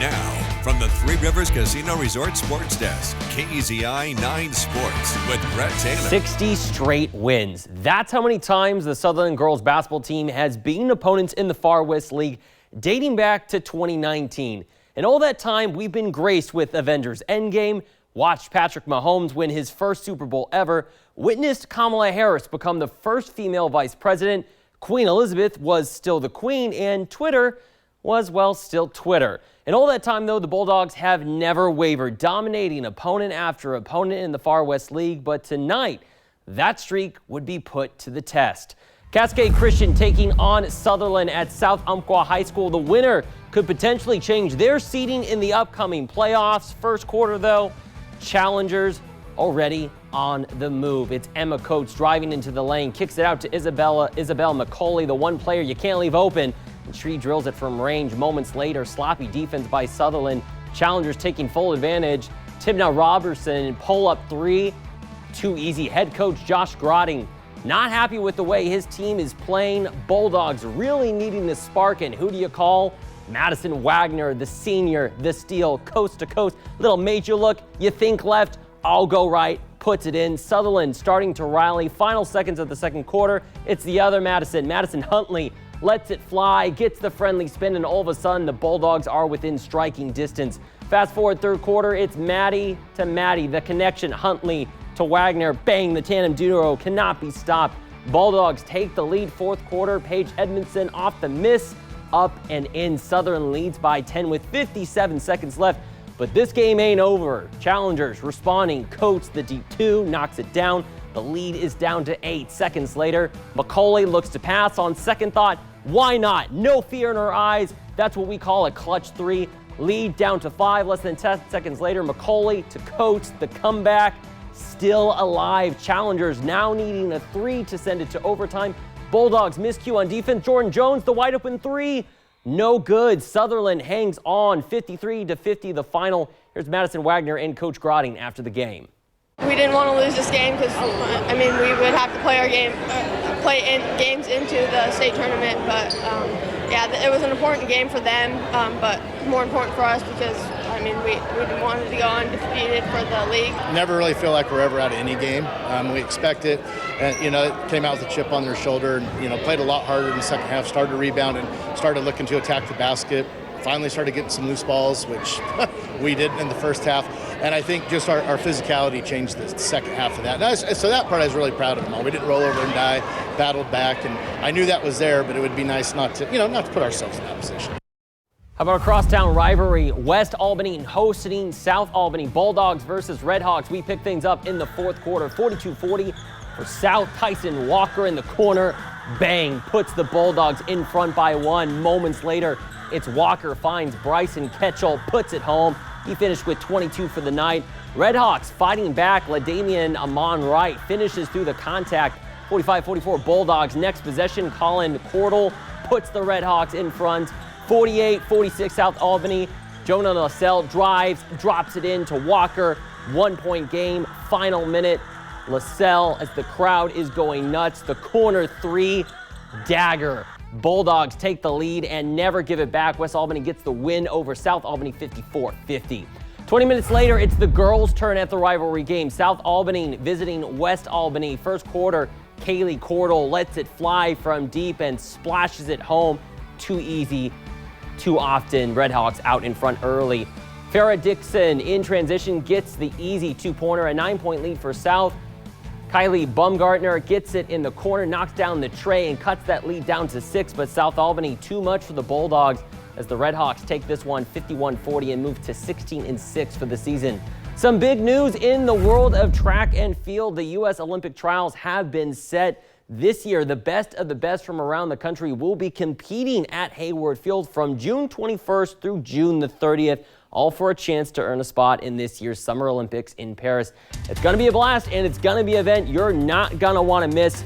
Now, from the Three Rivers Casino Resort Sports Desk, KEZI 9 Sports with Brett Taylor. 60 straight wins. That's how many times the Sutherlin girls basketball team has beaten opponents in the Far West League dating back to 2019. And all that time, we've been graced with Avengers Endgame, watched Patrick Mahomes win his first Super Bowl ever, witnessed Kamala Harris become the first female vice president, Queen Elizabeth was still the queen, and Twitter was, well, still Twitter. And all that time, though, the Bulldogs have never wavered, dominating opponent after opponent in the Far West League. But tonight, that streak would be put to the test. Cascade Christian taking on Sutherlin at South Umpqua High School. The winner could potentially change their seeding in the upcoming playoffs. First quarter, though, challengers already on the move. It's Emma Coates driving into the lane, kicks it out to Isabel McCauley, the one player you can't leave open. And she drills it from range. Moments later, sloppy defense by Sutherlin. Challengers taking full advantage. Tibna Robertson pull up three. Too easy. Head coach Josh Grotting not happy with the way his team is playing. Bulldogs really needing the spark. And who do you call? Madison Wagner, the senior, the steal, coast to coast. Little major look. You think left. I'll go right. Puts it in. Sutherlin starting to rally. Final seconds of the second quarter. It's the other Madison. Madison Huntley lets it fly, gets the friendly spin, and all of a sudden the Bulldogs are within striking distance. Fast forward third quarter, it's Maddie to Maddie. The connection, Huntley to Wagner. Bang, the tandem duo cannot be stopped. Bulldogs take the lead fourth quarter. Paige Edmondson off the miss, up and in. Sutherlin leads by 10 with 57 seconds left. But this game ain't over. Challengers responding. Coates, the deep two, knocks it down. The lead is down to 8 seconds later. McCauley looks to pass on second thought. Why not? No fear in her eyes. That's what we call a clutch three. Lead down to 5. Less than 10 seconds later, McCauley to Coates. The comeback still alive. Challengers now needing a 3 to send it to overtime. Bulldogs miscue on defense. Jordan Jones, the wide open 3. No good. Sutherlin hangs on 53-50 the final. Here's Madison Wagner and Coach Grotting after the game. We didn't want to lose this game because, we would have to play our game, games into the state tournament. But, it was an important game for them, but more important for us because, we wanted to go undefeated for the league. Never really feel like we're ever out of any game. We expect it. And, it came out with a chip on their shoulder and, played a lot harder in the second half, started to rebound and started looking to attack the basket. Finally started getting some loose balls, which we did in the first half. And I think just our physicality changed the second half of that. So that part I was really proud of them all. We didn't roll over and die, battled back, and I knew that was there, but it would be nice not to put ourselves in that position. How about a crosstown rivalry? West Albany hosting South Albany. Bulldogs versus Redhawks. We pick things up in the fourth quarter. 42-40 for South. Tyson Walker in the corner. Bang, puts the Bulldogs in front by 1. Moments later, it's Walker finds Bryson Ketchell, puts it home. He finished with 22 for the night. Redhawks fighting back. LaDamian Amon Wright finishes through the contact. 45-44 Bulldogs. Next possession, Colin Cordell puts the Redhawks in front. 48-46 South Albany. Jonah LaSalle drives, drops it in to Walker. 1-point game, final minute. LaSalle, as the crowd is going nuts. The corner 3, dagger. Bulldogs take the lead and never give it back. West Albany gets the win over South Albany 54-50. 20 minutes later, it's the girls' turn at the rivalry game. South Albany visiting West Albany. First quarter, Kaylee Cordell lets it fly from deep and splashes it home. Too easy, too often. Redhawks out in front early. Farrah Dixon in transition gets the easy 2-pointer, a 9-point lead for South. Kylie Bumgartner gets it in the corner, knocks down the tray, and cuts that lead down to 6. But South Albany, too much for the Bulldogs as the Redhawks take this one 51-40 and move to 16-6 for the season. Some big news in the world of track and field. The U.S. Olympic trials have been set. This year, the best of the best from around the country will be competing at Hayward Field from June 21st through June the 30th. All for a chance to earn a spot in this year's Summer Olympics in Paris. It's going to be a blast, and it's going to be an event you're not going to want to miss.